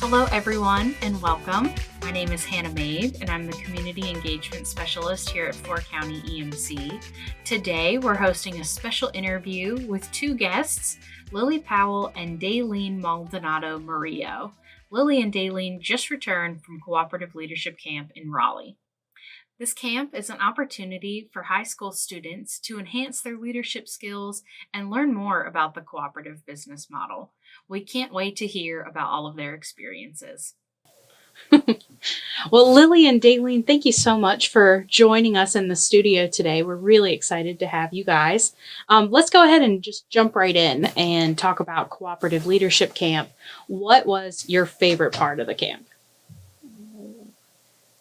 Hello, everyone, and welcome. My name is Hannah Mabe, and I'm the Community Engagement Specialist here at 4 County EMC. Today, we're hosting a special interview with two guests, Lily Powell and Dayleen Maldonado Murillo. Lily and Dayleen just returned from Cooperative Leadership Camp in Raleigh. This camp is an opportunity for high school students to enhance their leadership skills and learn more about the cooperative business model. We can't wait to hear about all of their experiences. Well, Lily and Dayleen, thank you so much for joining us in the studio today. We're really excited to have you guys. Let's go ahead and just jump right in and talk about Cooperative Leadership Camp. What was your favorite part of the camp?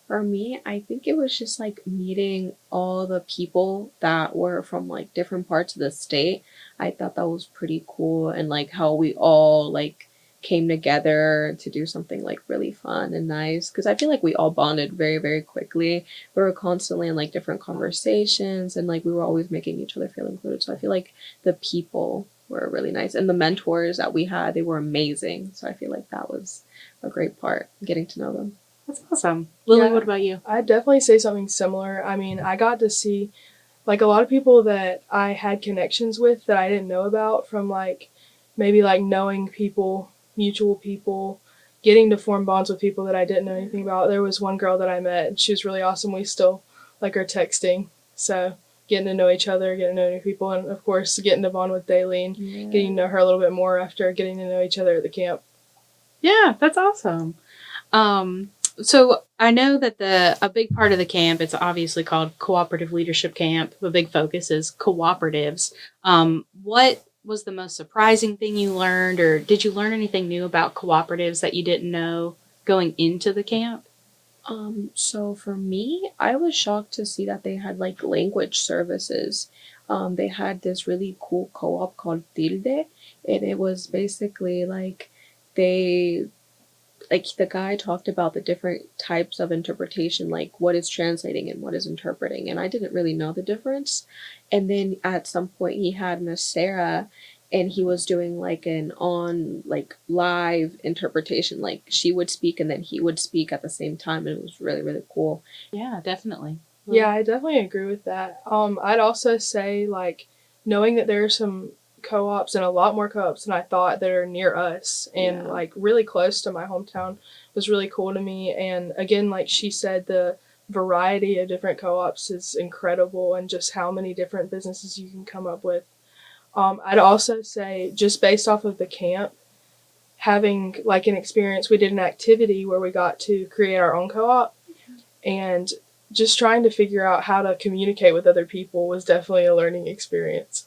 For me, I think it was just like meeting all the people that were from like different parts of the state. I thought that was pretty cool, and like how we all like came together to do something like really fun and nice, because I feel like we all bonded very, very quickly. We were constantly in like different conversations, and like we were always making each other feel included. So I feel like the people were really nice, and the mentors that we had, they were amazing. So I feel like that was a great part, getting to know them. That's awesome. Lily, what about you? I'd definitely say something similar. I mean, I got to see like a lot of people that I had connections with that I didn't know about, from like maybe like knowing people, mutual people, getting to form bonds with people that I didn't know anything about. There was one girl that I met, and she was really awesome. We still like are texting. So getting to know each other, getting to know new people, and of course getting to bond with Dayleen, getting to know her a little bit more after getting to know each other at the camp. Yeah, that's awesome. So I know that a big part of the camp, it's obviously called Cooperative Leadership Camp. The big focus is cooperatives. What was the most surprising thing you learned, or did you learn anything new about cooperatives that you didn't know going into the camp? So for me, I was shocked to see that they had like language services. They had this really cool co-op called Tilde, and it was basically like the guy talked about the different types of interpretation, like what is translating and what is interpreting, and I didn't really know the difference. And then at some point he had Miss Sarah, and he was doing like an on like live interpretation, like she would speak and then he would speak at the same time, and it was really, really cool. Yeah, definitely. Yeah, I definitely agree with that. I'd also say like knowing that there are some co-ops, and a lot more co-ops than I thought, that are near us and like really close to my hometown was really cool to me. And again, like she said, the variety of different co-ops is incredible, and just how many different businesses you can come up with. I'd also say, just based off of the camp, having like an experience, we did an activity where we got to create our own co-op, and just trying to figure out how to communicate with other people was definitely a learning experience.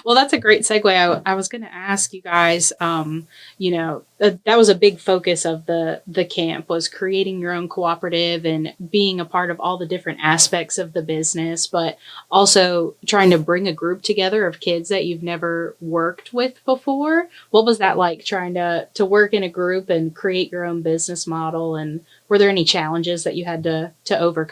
Well, that's a great segue. I was going to ask you guys, that was a big focus of the camp, was creating your own cooperative and being a part of all the different aspects of the business, but also trying to bring a group together of kids that you've never worked with before. What was that like, trying to work in a group and create your own business model? And were there any challenges that you had to overcome?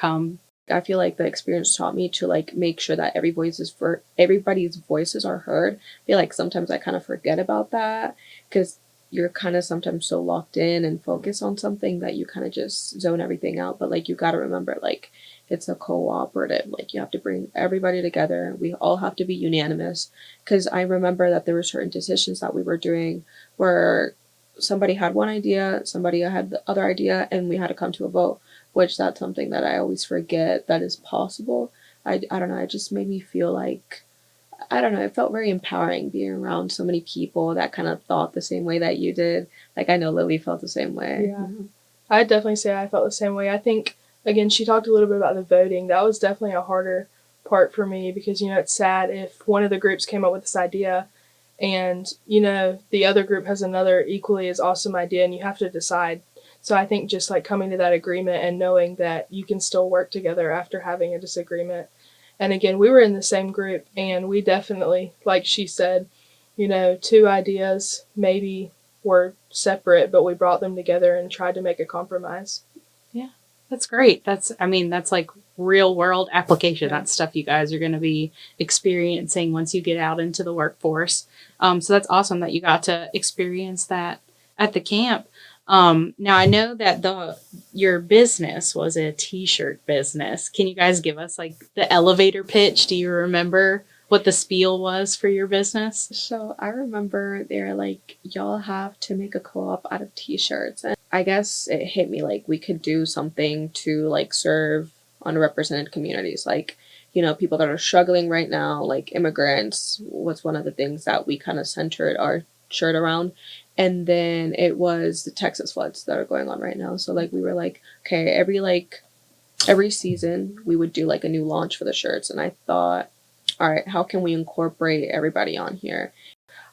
I feel like the experience taught me to like make sure that everybody's voices are heard. I feel like sometimes I kind of forget about that, because you're kind of sometimes so locked in and focused on something that you kind of just zone everything out. But like you got to remember, like it's a cooperative. Like you have to bring everybody together. We all have to be unanimous, because I remember that there were certain decisions that we were doing where somebody had one idea, somebody had the other idea, and we had to come to a vote, which that's something that I always forget that is possible. I don't know, it just made me feel like, I don't know, it felt very empowering being around so many people that kind of thought the same way that you did. Like I know Lily felt the same way. Yeah, I'd definitely say I felt the same way. I think, again, she talked a little bit about the voting. That was definitely a harder part for me, because, it's sad if one of the groups came up with this idea and, the other group has another equally as awesome idea, and you have to decide. So I think just like coming to that agreement and knowing that you can still work together after having a disagreement. And again, we were in the same group, and we definitely, like she said, two ideas maybe were separate, but we brought them together and tried to make a compromise. Yeah, that's great. That's like real world application. Yeah. That's stuff you guys are going to be experiencing once you get out into the workforce. So that's awesome that you got to experience that at the camp. Now I know that your business was a t-shirt business. Can you guys give us like the elevator pitch? Do you remember what the spiel was for your business? So I remember they're like, y'all have to make a co-op out of t-shirts. And I guess it hit me like we could do something to like serve underrepresented communities, like, you know, people that are struggling right now, like immigrants was one of the things that we kind of centered our shirt around. And then it was the Texas floods that are going on right now. So like we were like, okay, every season we would do like a new launch for the shirts. And I thought, all right, how can we incorporate everybody on here?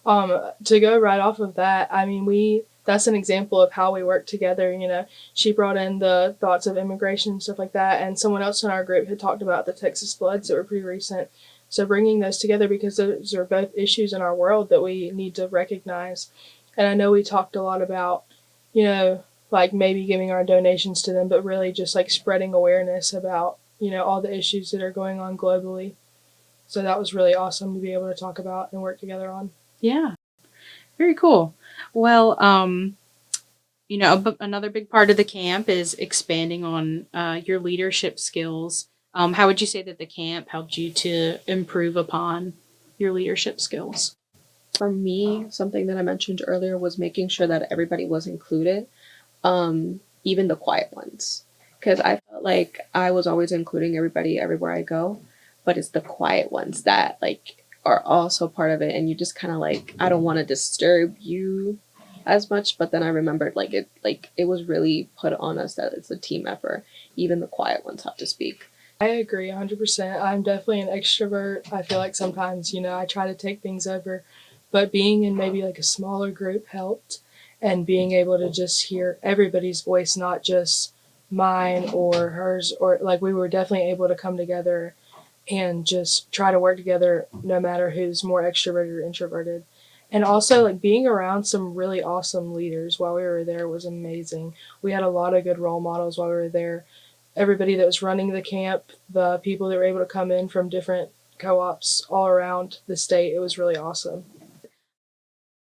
To go right off of that, I mean, that's an example of how we work together. You know, she brought in the thoughts of immigration and stuff like that, and someone else in our group had talked about the Texas floods that were pretty recent. So bringing those together, because those are both issues in our world that we need to recognize. And I know we talked a lot about, you know, like maybe giving our donations to them, but really just like spreading awareness about, you know, all the issues that are going on globally. So that was really awesome to be able to talk about and work together on. Yeah, very cool. Well, you know, another big part of the camp is expanding on your leadership skills. How would you say that the camp helped you to improve upon your leadership skills? For me, something that I mentioned earlier was making sure that everybody was included, even the quiet ones. Because I felt like I was always including everybody everywhere I go, but it's the quiet ones that like are also part of it. And you just kind of like, I don't want to disturb you as much, but then I remembered it was really put on us that it's a team effort. Even the quiet ones have to speak. I agree 100%. I'm definitely an extrovert. I feel like sometimes, you know, I try to take things over, but being in maybe like a smaller group helped, and being able to just hear everybody's voice, not just mine or hers, or like we were definitely able to come together and just try to work together no matter who's more extroverted or introverted. And also like being around some really awesome leaders while we were there was amazing. We had a lot of good role models while we were there. Everybody that was running the camp, the people that were able to come in from different co-ops all around the state, it was really awesome.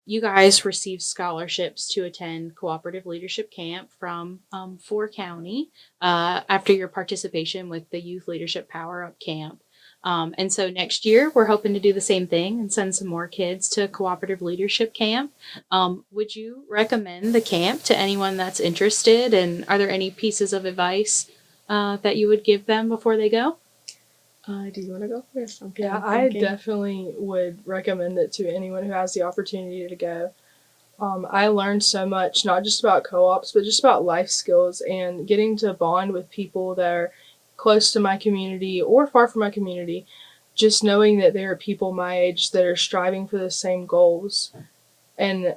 You guys received scholarships to attend Cooperative Leadership Camp from 4 County after your participation with the Youth Leadership Power Up Camp. And so next year, we're hoping to do the same thing and send some more kids to Cooperative Leadership Camp. Would you recommend the camp to anyone that's interested? And are there any pieces of advice that you would give them before they go? Do you want to go first? Yeah, I definitely would recommend it to anyone who has the opportunity to go. I learned so much, not just about co-ops, but just about life skills and getting to bond with people that are close to my community or far from my community. Just knowing that there are people my age that are striving for the same goals, and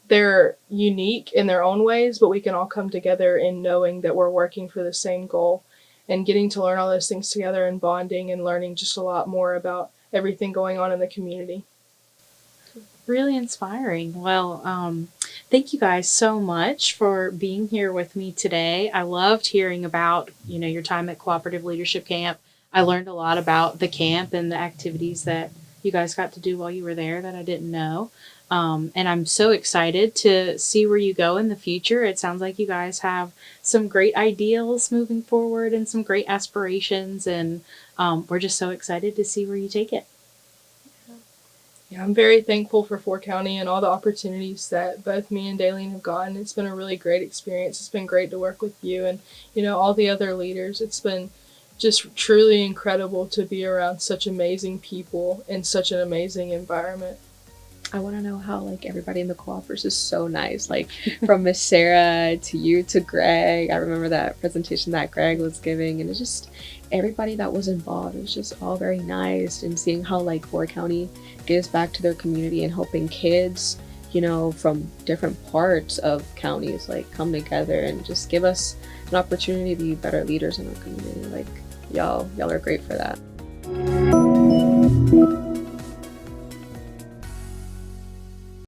they're unique in their own ways, but we can all come together in knowing that we're working for the same goal. And getting to learn all those things together and bonding and learning just a lot more about everything going on in the community. Really inspiring. Well, thank you guys so much for being here with me today. I loved hearing about, you know, your time at Cooperative Leadership Camp. I learned a lot about the camp and the activities that you guys got to do while you were there that I didn't know. And I'm so excited to see where you go in the future. It sounds like you guys have some great ideals moving forward and some great aspirations. And we're just so excited to see where you take it. Yeah, I'm very thankful for 4 County and all the opportunities that both me and Dayleen have gotten. It's been a really great experience. It's been great to work with you and, you know, all the other leaders. It's been just truly incredible to be around such amazing people in such an amazing environment. I want to know how like everybody in the co-opers is so nice, like from Miss Sarah to you to Greg. I remember that presentation that Greg was giving, and it's just everybody that was involved. It was just all very nice, and seeing how like 4 County gives back to their community and helping kids, you know, from different parts of counties like come together and just give us an opportunity to be better leaders in our community. Like y'all are great for that.